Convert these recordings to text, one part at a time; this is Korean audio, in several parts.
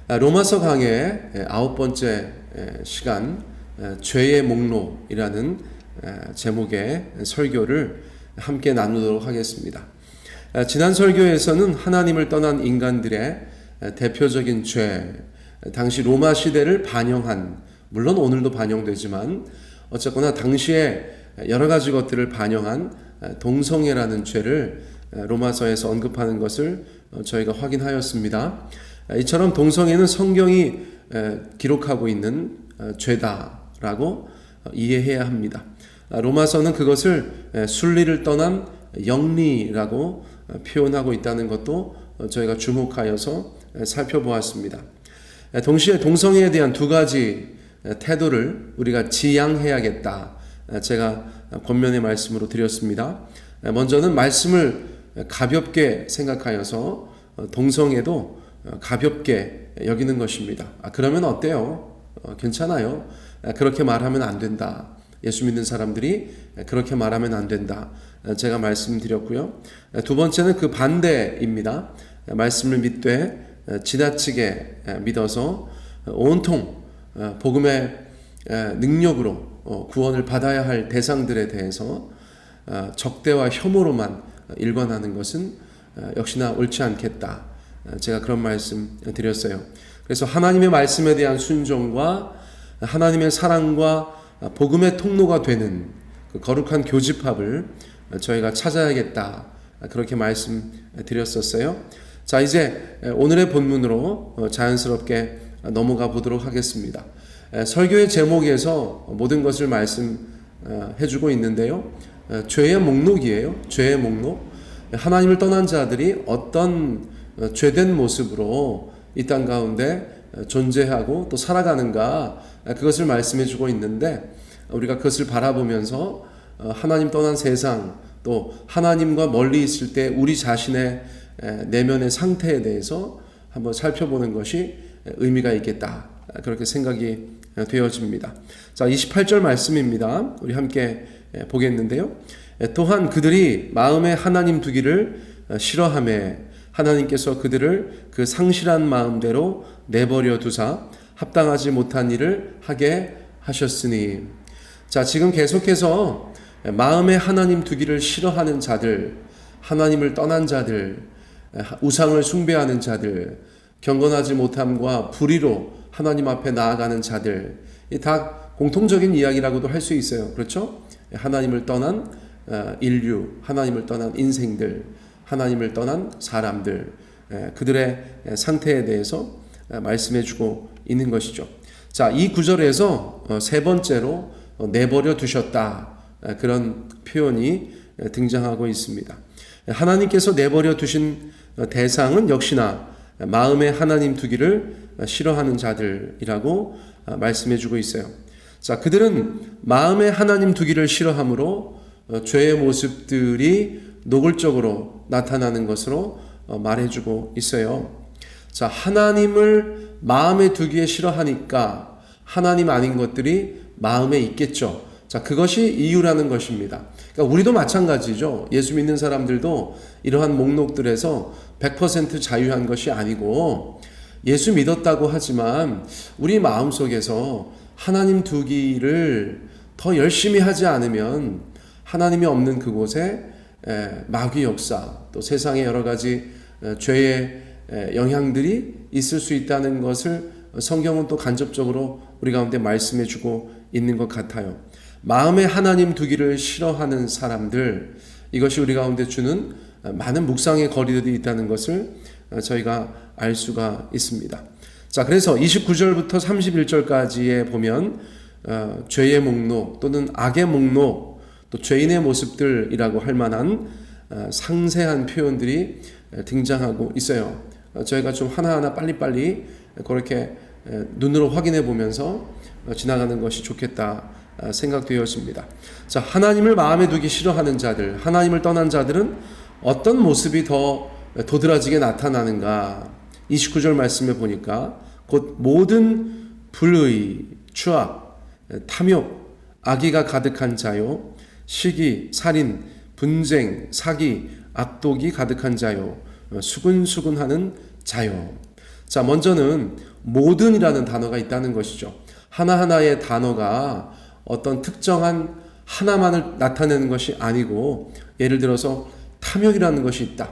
로마서 강의 9번째 시간, 죄의 목록이라는 제목의 설교를 함께 나누도록 하겠습니다. 지난 설교에서는 하나님을 떠난 인간들의 대표적인 죄, 당시 로마 시대를 반영한, 물론 오늘도 반영되지만 어쨌거나 당시에 여러 가지 것들을 반영한 동성애라는 죄를 로마서에서 언급하는 것을 저희가 확인하였습니다. 이처럼 동성애는 성경이 기록하고 있는 죄다라고 이해해야 합니다. 로마서는 그것을 순리를 떠난 영리라고 표현하고 있다는 것도 저희가 주목하여서 살펴보았습니다. 동시에 동성애에 대한 두 가지 태도를 우리가 지양해야겠다. 제가 권면의 말씀으로 드렸습니다. 먼저는 말씀을 가볍게 생각하여서 동성애도 가볍게 여기는 것입니다. 그러면 어때요? 괜찮아요. 그렇게 말하면 안 된다. 예수 믿는 사람들이 그렇게 말하면 안 된다. 제가 말씀드렸고요. 두 번째는 그 반대입니다. 말씀을 믿되 지나치게 믿어서 온통 복음의 능력으로 구원을 받아야 할 대상들에 대해서 적대와 혐오로만 일관하는 것은 역시나 옳지 않겠다. 제가 그런 말씀 드렸어요. 그래서 하나님의 말씀에 대한 순종과 하나님의 사랑과 복음의 통로가 되는 그 거룩한 교집합을 저희가 찾아야겠다. 그렇게 말씀드렸었어요. 자, 이제 오늘의 본문으로 자연스럽게 넘어가 보도록 하겠습니다. 설교의 제목에서 모든 것을 말씀해주고 있는데요. 죄의 목록이에요. 죄의 목록. 하나님을 떠난 자들이 어떤 죄된 모습으로 이 땅 가운데 존재하고 또 살아가는가, 그것을 말씀해주고 있는데 우리가 그것을 바라보면서 하나님 떠난 세상, 또 하나님과 멀리 있을 때 우리 자신의 내면의 상태에 대해서 한번 살펴보는 것이 의미가 있겠다. 그렇게 생각이 되어집니다. 자, 28절 말씀입니다. 우리 함께 보겠는데요. 또한 그들이 마음에 하나님 두기를 싫어하매 하나님께서 그들을 그 상실한 마음대로 내버려 두사 합당하지 못한 일을 하게 하셨으니. 자, 지금 계속해서 마음에 하나님 두기를 싫어하는 자들, 하나님을 떠난 자들, 우상을 숭배하는 자들, 경건하지 못함과 불의로 하나님 앞에 나아가는 자들, 이 다 공통적인 이야기라고도 할 수 있어요. 그렇죠? 하나님을 떠난 인류, 하나님을 떠난 인생들, 하나님을 떠난 사람들, 그들의 상태에 대해서 말씀해주고 있는 것이죠. 자, 이 구절에서 세 번째로 내버려 두셨다, 그런 표현이 등장하고 있습니다. 하나님께서 내버려 두신 대상은 역시나 마음에 하나님 두기를 싫어하는 자들이라고 말씀해주고 있어요. 자, 그들은 마음에 하나님 두기를 싫어함으로 죄의 모습들이 노골적으로 나타나는 것으로 말해주고 있어요. 자, 하나님을 마음에 두기에 싫어하니까 하나님 아닌 것들이 마음에 있겠죠. 자, 그것이 이유라는 것입니다. 그러니까 우리도 마찬가지죠. 예수 믿는 사람들도 이러한 목록들에서 100% 자유한 것이 아니고 예수 믿었다고 하지만 우리 마음속에서 하나님 두기를 더 열심히 하지 않으면 하나님이 없는 그곳에 마귀 역사, 또 세상의 여러 가지 죄의 영향들이 있을 수 있다는 것을 성경은 또 간접적으로 우리 가운데 말씀해 주고 있는 것 같아요. 마음에 하나님 두기를 싫어하는 사람들, 이것이 우리 가운데 주는 많은 묵상의 거리들이 있다는 것을 저희가 알 수가 있습니다. 자, 그래서 29절부터 31절까지에 보면 죄의 목록 또는 악의 목록, 또 죄인의 모습들이라고 할 만한 상세한 표현들이 등장하고 있어요. 저희가 좀 하나하나 빨리빨리 그렇게 눈으로 확인해 보면서 지나가는 것이 좋겠다 생각되었습니다. 자, 하나님을 마음에 두기 싫어하는 자들, 하나님을 떠난 자들은 어떤 모습이 더 도드라지게 나타나는가? 29절 말씀에 보니까 곧 모든 불의, 추악, 탐욕, 악의가 가득한 자요, 시기, 살인, 분쟁, 사기, 악독이 가득한 자요, 수근수근하는 자요. 자, 먼저는 모든이라는 단어가 있다는 것이죠. 하나하나의 단어가 어떤 특정한 하나만을 나타내는 것이 아니고, 예를 들어서 탐욕이라는 것이 있다.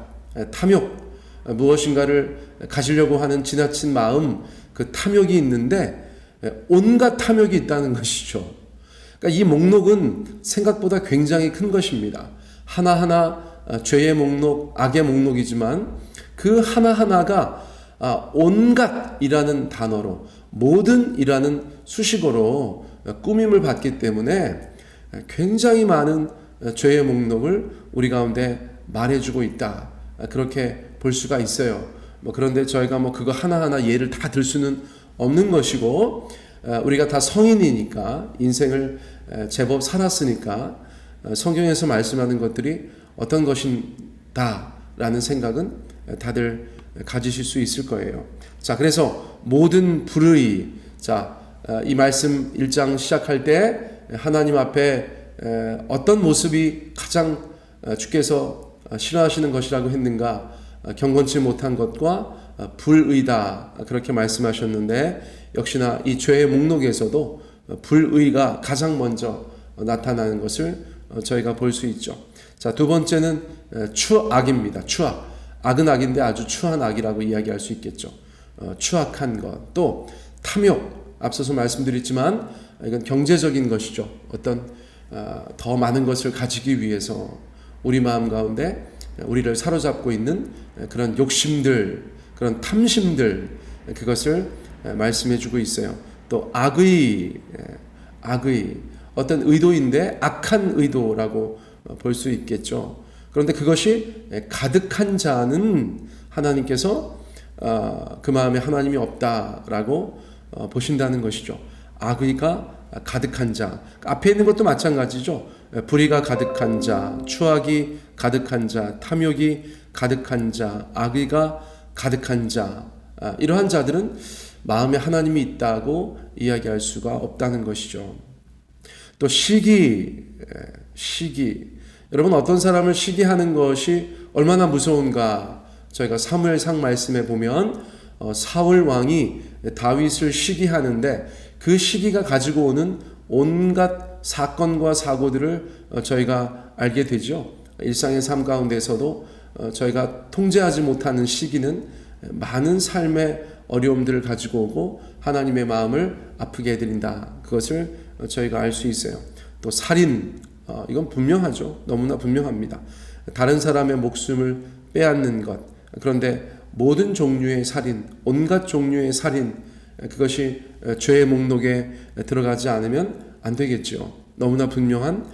탐욕, 무엇인가를 가지려고 하는 지나친 마음, 그 탐욕이 있는데 온갖 탐욕이 있다는 것이죠. 그러니까 이 목록은 생각보다 굉장히 큰 것입니다. 하나하나 죄의 목록, 악의 목록이지만 그 하나하나가 온갖이라는 단어로, 모든이라는 수식어로 꾸밈을 받기 때문에 굉장히 많은 죄의 목록을 우리 가운데 말해주고 있다. 그렇게 볼 수가 있어요. 그런데 저희가 그거 하나하나 예를 다 들 수는 없는 것이고, 우리가 다 성인이니까, 인생을 제법 살았으니까 성경에서 말씀하는 것들이 어떤 것인다라는 생각은 다들 가지실 수 있을 거예요. 자, 그래서 모든 불의, 자, 이 말씀 1장 시작할 때 하나님 앞에 어떤 모습이 가장 주께서 싫어하시는 것이라고 했는가? 경건치 못한 것과 불의다, 그렇게 말씀하셨는데, 역시나 이 죄의 목록에서도 불의가 가장 먼저 나타나는 것을 저희가 볼 수 있죠. 자, 두 번째는 추악입니다. 추악. 악은 악인데 아주 추한 악이라고 이야기할 수 있겠죠. 추악한 것. 또 탐욕. 앞서서 말씀드렸지만 이건 경제적인 것이죠. 어떤 더 많은 것을 가지기 위해서 우리 마음 가운데 우리를 사로잡고 있는 그런 욕심들, 그런 탐심들, 그것을 말씀해 주고 있어요. 또 악의, 어떤 의도인데 악한 의도라고 볼 수 있겠죠. 그런데 그것이 가득한 자는 하나님께서 그 마음에 하나님이 없다라고 보신다는 것이죠. 악의가 가득한 자, 앞에 있는 것도 마찬가지죠. 불의가 가득한 자, 추악이 가득한 자, 탐욕이 가득한 자, 악의가 가득한 자, 이러한 자들은 마음에 하나님이 있다고 이야기할 수가 없다는 것이죠. 또 시기. 여러분, 어떤 사람을 시기하는 것이 얼마나 무서운가? 저희가 사무엘상 말씀에 보면 사울 왕이 다윗을 시기하는데 그 시기가 가지고 오는 온갖 사건과 사고들을 저희가 알게 되죠. 일상의 삶 가운데서도 저희가 통제하지 못하는 시기는 많은 삶의 어려움들을 가지고 오고 하나님의 마음을 아프게 해드린다. 그것을 저희가 알 수 있어요. 또 살인, 이건 분명하죠. 너무나 분명합니다. 다른 사람의 목숨을 빼앗는 것. 그런데 모든 종류의 살인, 온갖 종류의 살인, 그것이 죄의 목록에 들어가지 않으면 안 되겠죠. 너무나 분명한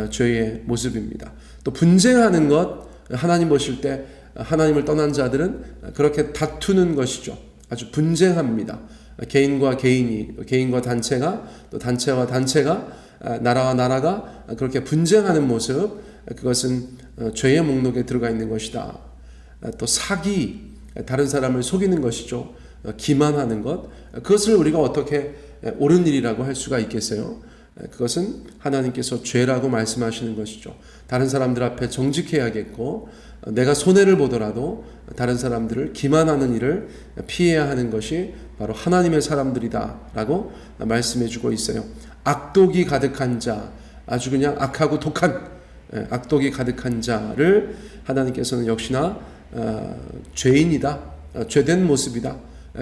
죄의 모습입니다. 또 분쟁하는 것, 하나님 보실 때 하나님을 떠난 자들은 그렇게 다투는 것이죠. 아주 분쟁합니다. 개인과 개인이, 개인과 단체가, 또 단체와 단체가, 나라와 나라가 그렇게 분쟁하는 모습, 그것은 죄의 목록에 들어가 있는 것이다. 또 사기, 다른 사람을 속이는 것이죠. 기만하는 것, 그것을 우리가 어떻게 옳은 일이라고 할 수가 있겠어요? 그것은 하나님께서 죄라고 말씀하시는 것이죠. 다른 사람들 앞에 정직해야겠고, 내가 손해를 보더라도 다른 사람들을 기만하는 일을 피해야 하는 것이 바로 하나님의 사람들이다 라고 말씀해 주고 있어요. 악독이 가득한 자, 아주 그냥 악하고 독한 악독이 가득한 자를 하나님께서는 역시나 죄인이다, 죄된 모습이다,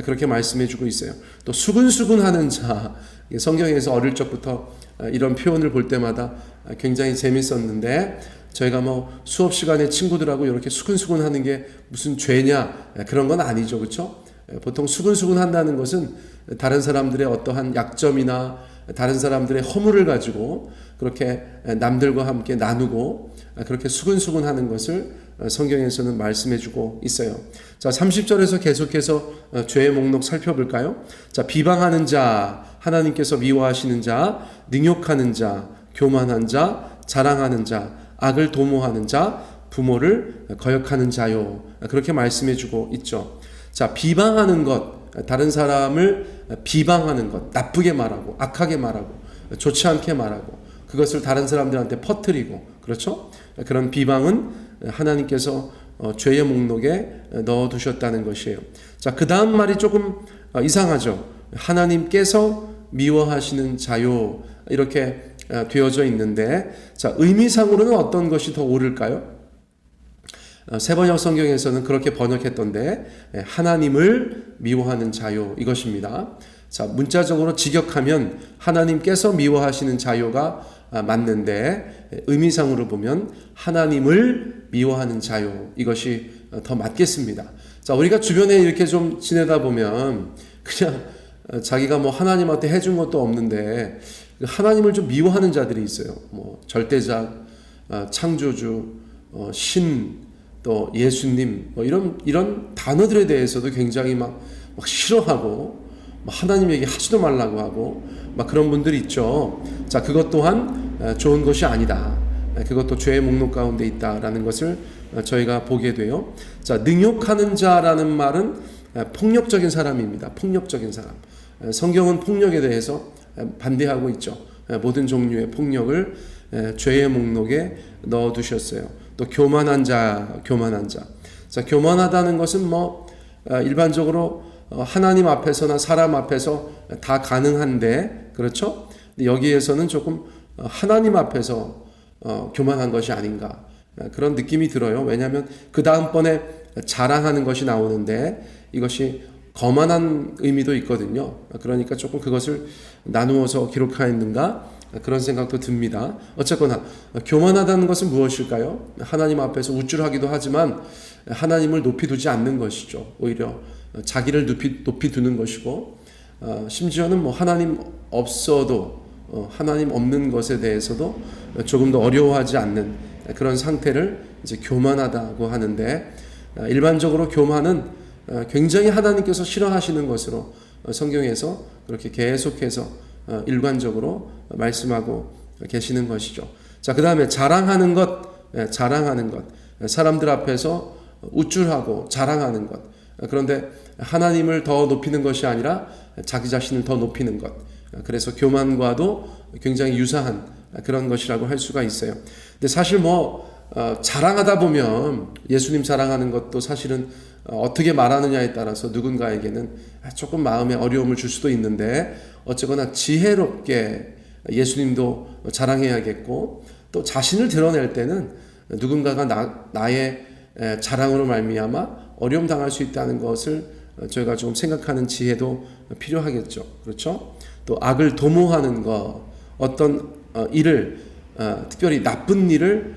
그렇게 말씀해 주고 있어요. 또 수근수근하는 자, 성경에서 어릴 적부터 이런 표현을 볼 때마다 굉장히 재밌었는데, 저희가 수업 시간에 친구들하고 이렇게 수근수근하는 게 무슨 죄냐, 그런 건 아니죠, 그렇죠? 보통 수근수근한다는 것은 다른 사람들의 어떠한 약점이나 다른 사람들의 허물을 가지고 그렇게 남들과 함께 나누고 그렇게 수근수근하는 것을 성경에서는 말씀해주고 있어요. 자, 30절에서 계속해서 죄의 목록 살펴볼까요? 자, 비방하는 자, 하나님께서 미워하시는 자, 능욕하는 자, 교만한 자, 자랑하는 자, 악을 도모하는 자, 부모를 거역하는 자요. 그렇게 말씀해주고 있죠. 자, 비방하는 것, 다른 사람을 비방하는 것, 나쁘게 말하고 악하게 말하고 좋지 않게 말하고 그것을 다른 사람들한테 퍼뜨리고, 그렇죠? 그런 비방은 하나님께서 죄의 목록에 넣어두셨다는 것이에요. 자, 그 다음 말이 조금 이상하죠. 하나님께서 미워하시는 자요, 이렇게 되어져 있는데, 자, 의미상으로는 어떤 것이 더 옳을까요? 세번역 성경에서는 그렇게 번역했던데, 하나님을 미워하는 자요, 이것입니다. 자, 문자적으로 직역하면 하나님께서 미워하시는 자요가 맞는데, 의미상으로 보면 하나님을 미워하는 자요, 이것이 더 맞겠습니다. 자, 우리가 주변에 이렇게 좀 지내다 보면 그냥 자기가 뭐 하나님한테 해준 것도 없는데 하나님을 좀 미워하는 자들이 있어요. 뭐 절대자, 창조주, 신, 또 예수님, 뭐 이런 단어들에 대해서도 굉장히 막 싫어하고, 하나님 얘기 하지도 말라고 하고, 막 그런 분들이 있죠. 자, 그것 또한 좋은 것이 아니다. 그것도 죄의 목록 가운데 있다라는 것을 저희가 보게 돼요. 자, 능욕하는 자라는 말은 폭력적인 사람입니다. 폭력적인 사람. 성경은 폭력에 대해서 반대하고 있죠. 모든 종류의 폭력을 죄의 목록에 넣어두셨어요. 또 교만한 자. 자, 교만하다는 것은 일반적으로 하나님 앞에서나 사람 앞에서 다 가능한데, 그렇죠? 여기에서는 조금 하나님 앞에서 교만한 것이 아닌가, 그런 느낌이 들어요. 왜냐하면 그 다음번에 자랑하는 것이 나오는데 이것이 거만한 의미도 있거든요. 그러니까 조금 그것을 나누어서 기록하였는가, 그런 생각도 듭니다. 어쨌거나 교만하다는 것은 무엇일까요? 하나님 앞에서 우쭐하기도 하지만 하나님을 높이 두지 않는 것이죠. 오히려 자기를 높이 두는 것이고, 심지어는 하나님 없어도 하나님 없는 것에 대해서도 조금 더 어려워하지 않는 그런 상태를 이제 교만하다고 하는데, 일반적으로 교만은 굉장히 하나님께서 싫어하시는 것으로 성경에서 그렇게 계속해서 일관적으로 말씀하고 계시는 것이죠. 자, 그 다음에 자랑하는 것. 사람들 앞에서 우쭐하고 자랑하는 것. 그런데 하나님을 더 높이는 것이 아니라 자기 자신을 더 높이는 것. 그래서 교만과도 굉장히 유사한 그런 것이라고 할 수가 있어요. 근데 사실 자랑하다 보면, 예수님 자랑하는 것도 사실은 어떻게 말하느냐에 따라서 누군가에게는 조금 마음에 어려움을 줄 수도 있는데, 어쨌거나 지혜롭게 예수님도 자랑해야겠고, 또 자신을 드러낼 때는 누군가가 나의 자랑으로 말미암아 어려움 당할 수 있다는 것을 저희가 좀 생각하는 지혜도 필요하겠죠. 그렇죠? 또 악을 도모하는 것, 어떤 일을, 특별히 나쁜 일을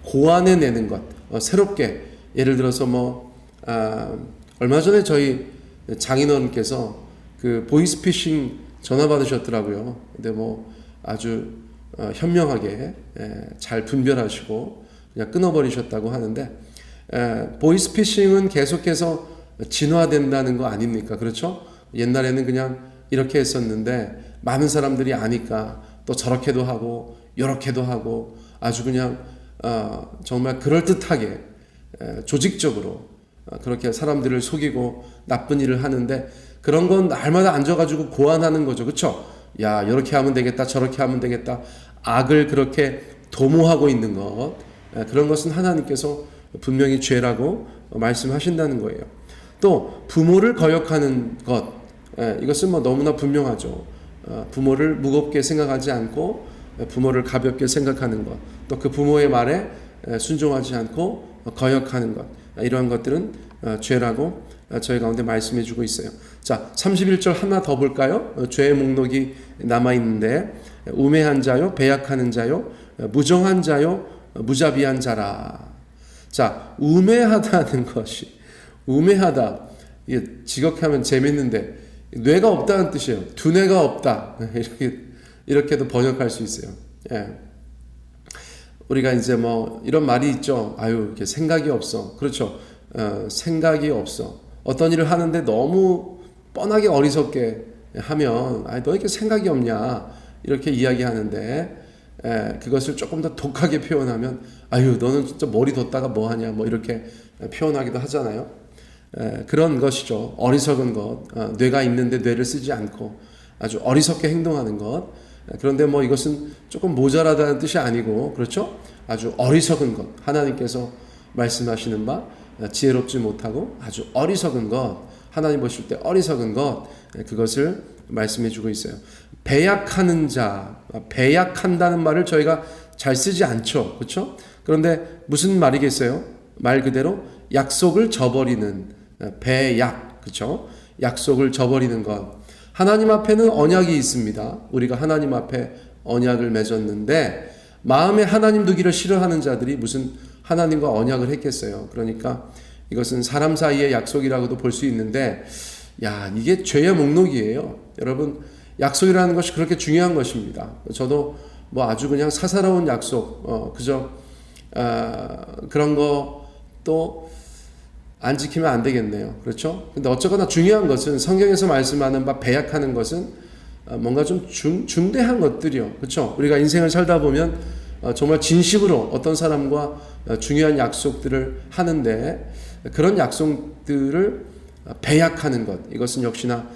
고안해내는 것, 새롭게, 예를 들어서 얼마 전에 저희 장인어른께서 그 보이스피싱 전화 받으셨더라고요. 근데 아주 현명하게 잘 분별하시고 그냥 끊어버리셨다고 하는데, 보이스피싱은 계속해서 진화된다는 거 아닙니까? 그렇죠? 옛날에는 그냥 이렇게 했었는데 많은 사람들이 아니까 또 저렇게도 하고 이렇게도 하고, 아주 그냥 정말 그럴듯하게 조직적으로 그렇게 사람들을 속이고 나쁜 일을 하는데, 그런 건 날마다 앉아가지고 고안하는 거죠. 그렇죠? 야, 이렇게 하면 되겠다, 저렇게 하면 되겠다. 악을 그렇게 도모하고 있는 것, 그런 것은 하나님께서 분명히 죄라고 말씀하신다는 거예요. 또 부모를 거역하는 것, 이것은 너무나 분명하죠. 부모를 무겁게 생각하지 않고 부모를 가볍게 생각하는 것, 또 그 부모의 말에 순종하지 않고 거역하는 것, 이러한 것들은 죄라고 저희 가운데 말씀해 주고 있어요. 자, 31절 하나 더 볼까요? 죄의 목록이 남아있는데, 우매한 자요, 배약하는 자요, 무정한 자요, 무자비한 자라. 자, 우매하다는 것이, 우매하다, 이게 직역하면 재밌는데 뇌가 없다는 뜻이에요. 두뇌가 없다, 이렇게도 번역할 수 있어요. 예. 우리가 이제 이런 말이 있죠. 아유, 이렇게 생각이 없어. 그렇죠. 생각이 없어. 어떤 일을 하는데 너무 뻔하게 어리석게 하면, 너 이렇게 생각이 없냐, 이렇게 이야기하는데, 그것을 조금 더 독하게 표현하면, 아유, 너는 진짜 머리 뒀다가 뭐하냐, 이렇게 표현하기도 하잖아요. 그런 것이죠. 어리석은 것, 뇌가 있는데 뇌를 쓰지 않고 아주 어리석게 행동하는 것. 그런데 이것은 조금 모자라다는 뜻이 아니고, 그렇죠? 아주 어리석은 것, 하나님께서 말씀하시는 바 지혜롭지 못하고 아주 어리석은 것, 하나님 보실 때 어리석은 것, 그것을 말씀해 주고 있어요. 배약하는 자, 배약한다는 말을 저희가 잘 쓰지 않죠. 그렇죠? 그런데 무슨 말이겠어요? 말 그대로 약속을 저버리는 배약, 그렇죠? 약속을 저버리는 것. 하나님 앞에는 언약이 있습니다. 우리가 하나님 앞에 언약을 맺었는데 마음에 하나님 두기를 싫어하는 자들이 무슨 하나님과 언약을 했겠어요. 그러니까 이것은 사람 사이의 약속이라고도 볼 수 있는데, 이게 죄의 목록이에요. 여러분, 약속이라는 것이 그렇게 중요한 것입니다. 저도 뭐 아주 그냥 사사로운 약속, 그런 거 또 안 지키면 안 되겠네요. 그렇죠? 근데 어쨌거나 중요한 것은 성경에서 말씀하는 바 배약하는 것은 뭔가 좀 중대한 것들이요. 그렇죠? 우리가 인생을 살다 보면 정말 진심으로 어떤 사람과 중요한 약속들을 하는데 그런 약속들을 배약하는 것, 이것은 역시나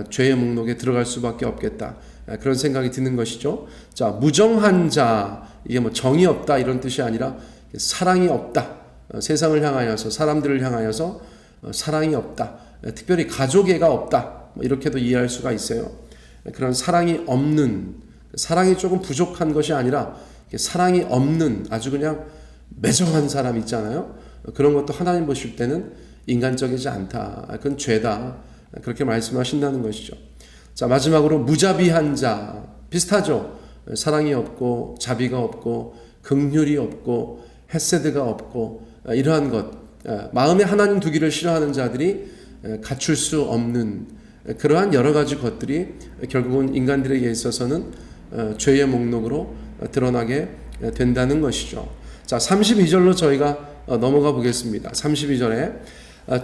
죄의 목록에 들어갈 수밖에 없겠다. 그런 생각이 드는 것이죠. 자, 무정한 자, 이게 뭐 정이 없다 이런 뜻이 아니라 사랑이 없다. 세상을 향하여서, 사람들을 향하여서 사랑이 없다. 특별히 가족애가 없다. 이렇게도 이해할 수가 있어요. 그런 사랑이 없는, 사랑이 조금 부족한 것이 아니라 사랑이 없는 아주 그냥 매정한 사람 있잖아요. 그런 것도 하나님 보실 때는 인간적이지 않다. 그건 죄다. 그렇게 말씀하신다는 것이죠. 자, 마지막으로 무자비한 자, 비슷하죠. 사랑이 없고 자비가 없고 긍휼이 없고 헤세드가 없고 이러한 것, 마음에 하나님 두기를 싫어하는 자들이 갖출 수 없는 그러한 여러 가지 것들이 결국은 인간들에게 있어서는 죄의 목록으로 드러나게 된다는 것이죠. 자, 32절로 저희가 넘어가 보겠습니다. 32절에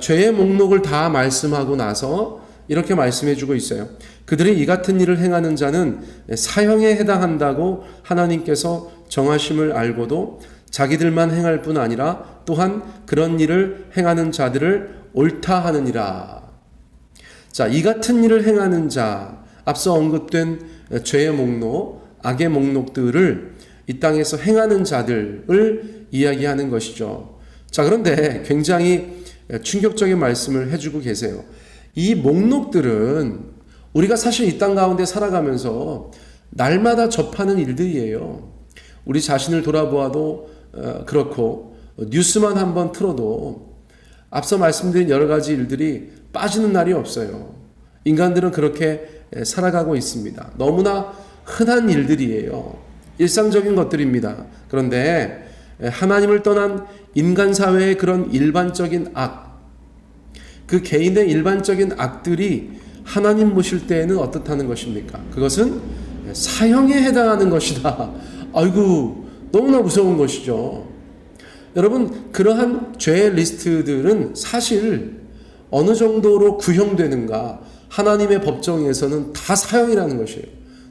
죄의 목록을 다 말씀하고 나서 이렇게 말씀해 주고 있어요. 그들이 이 같은 일을 행하는 자는 사형에 해당한다고 하나님께서 정하심을 알고도 자기들만 행할 뿐 아니라 또한 그런 일을 행하는 자들을 옳다 하느니라. 자, 이 같은 일을 행하는 자, 앞서 언급된 죄의 목록, 악의 목록들을 이 땅에서 행하는 자들을 이야기하는 것이죠. 자, 그런데 굉장히 충격적인 말씀을 해주고 계세요. 이 목록들은 우리가 사실 이 땅 가운데 살아가면서 날마다 접하는 일들이에요. 우리 자신을 돌아보아도 그렇고 뉴스만 한번 틀어도 앞서 말씀드린 여러 가지 일들이 빠지는 날이 없어요. 인간들은 그렇게 살아가고 있습니다. 너무나 흔한 일들이에요. 일상적인 것들입니다. 그런데 하나님을 떠난 인간 사회의 그런 일반적인 악, 그 개인의 일반적인 악들이 하나님 보실 때에는 어떻다는 것입니까? 그것은 사형에 해당하는 것이다. 아이고, 너무나 무서운 것이죠. 여러분, 그러한 죄의 리스트들은 사실 어느 정도로 구형되는가, 하나님의 법정에서는 다 사형이라는 것이에요.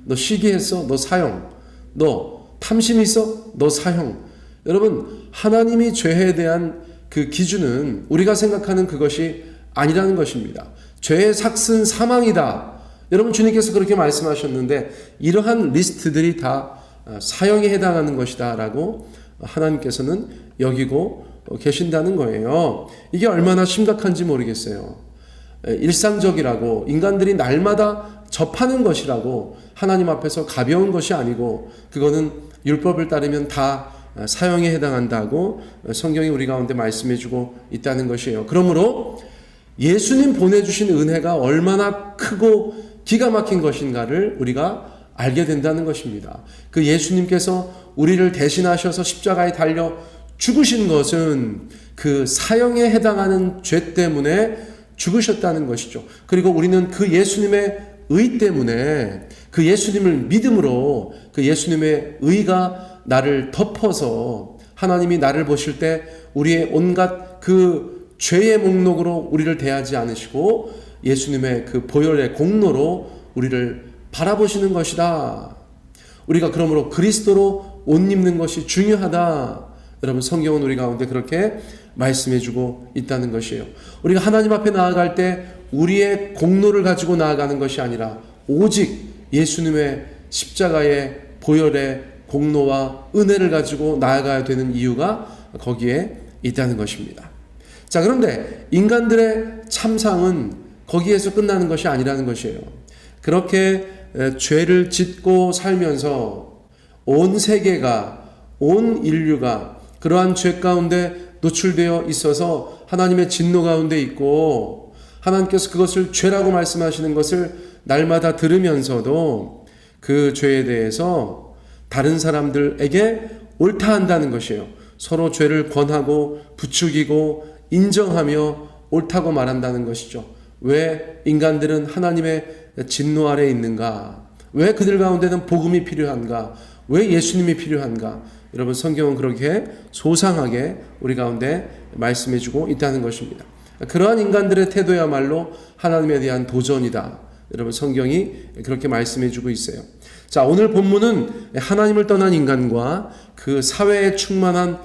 너 시기했어? 너 사형. 너 탐심 있어? 너 사형. 여러분, 하나님이 죄에 대한 그 기준은 우리가 생각하는 그것이 아니라는 것입니다. 죄의 삭은 사망이다. 여러분, 주님께서 그렇게 말씀하셨는데 이러한 리스트들이 다 사형에 해당하는 것이다 라고 하나님께서는 여기고 계신다는 거예요. 이게 얼마나 심각한지 모르겠어요. 일상적이라고, 인간들이 날마다 접하는 것이라고, 하나님 앞에서 가벼운 것이 아니고 그거는 율법을 따르면 다 사형에 해당한다고 성경이 우리 가운데 말씀해주고 있다는 것이에요. 그러므로 예수님 보내주신 은혜가 얼마나 크고 기가 막힌 것인가를 우리가 알게 된다는 것입니다. 그 예수님께서 우리를 대신하셔서 십자가에 달려 죽으신 것은 그 사형에 해당하는 죄 때문에 죽으셨다는 것이죠. 그리고 우리는 그 예수님의 의 때문에, 그 예수님을 믿음으로 그 예수님의 의가 나를 덮어서 하나님이 나를 보실 때 우리의 온갖 그 죄의 목록으로 우리를 대하지 않으시고 예수님의 그 보혈의 공로로 우리를 바라보시는 것이다. 우리가 그러므로 그리스도로 옷 입는 것이 중요하다. 여러분, 성경은 우리 가운데 그렇게 말씀해주고 있다는 것이에요. 우리가 하나님 앞에 나아갈 때 우리의 공로를 가지고 나아가는 것이 아니라 오직 예수님의 십자가의 보혈의 공로와 은혜를 가지고 나아가야 되는 이유가 거기에 있다는 것입니다. 자, 그런데 인간들의 참상은 거기에서 끝나는 것이 아니라는 것이에요. 그렇게 죄를 짓고 살면서 온 세계가, 온 인류가 그러한 죄 가운데 노출되어 있어서 하나님의 진노 가운데 있고, 하나님께서 그것을 죄라고 말씀하시는 것을 날마다 들으면서도 그 죄에 대해서 다른 사람들에게 옳다 한다는 것이에요. 서로 죄를 권하고 부추기고 인정하며 옳다고 말한다는 것이죠. 왜 인간들은 하나님의 진노 아래에 있는가? 왜 그들 가운데는 복음이 필요한가? 왜 예수님이 필요한가? 여러분, 성경은 그렇게 소상하게 우리 가운데 말씀해주고 있다는 것입니다. 그러한 인간들의 태도야말로 하나님에 대한 도전이다. 여러분, 성경이 그렇게 말씀해주고 있어요. 자, 오늘 본문은 하나님을 떠난 인간과 그 사회에 충만한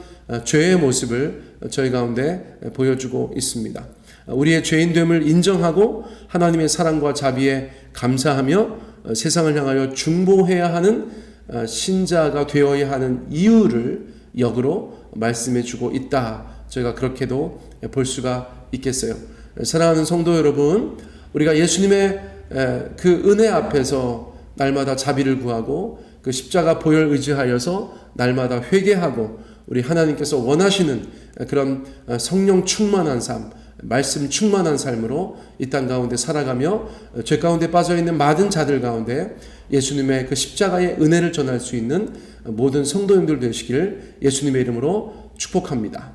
죄의 모습을 저희 가운데 보여주고 있습니다. 우리의 죄인됨을 인정하고 하나님의 사랑과 자비에 감사하며 세상을 향하여 중보해야 하는 신자가 되어야 하는 이유를 역으로 말씀해주고 있다. 저희가 그렇게도 볼 수가 있겠어요. 사랑하는 성도 여러분, 우리가 예수님의 그 은혜 앞에서 날마다 자비를 구하고 그 십자가 보혈 의지하여서 날마다 회개하고 우리 하나님께서 원하시는 그런 성령 충만한 삶, 말씀 충만한 삶으로 이 땅 가운데 살아가며 죄 가운데 빠져있는 많은 자들 가운데 예수님의 그 십자가의 은혜를 전할 수 있는 모든 성도님들 되시기를 예수님의 이름으로 축복합니다.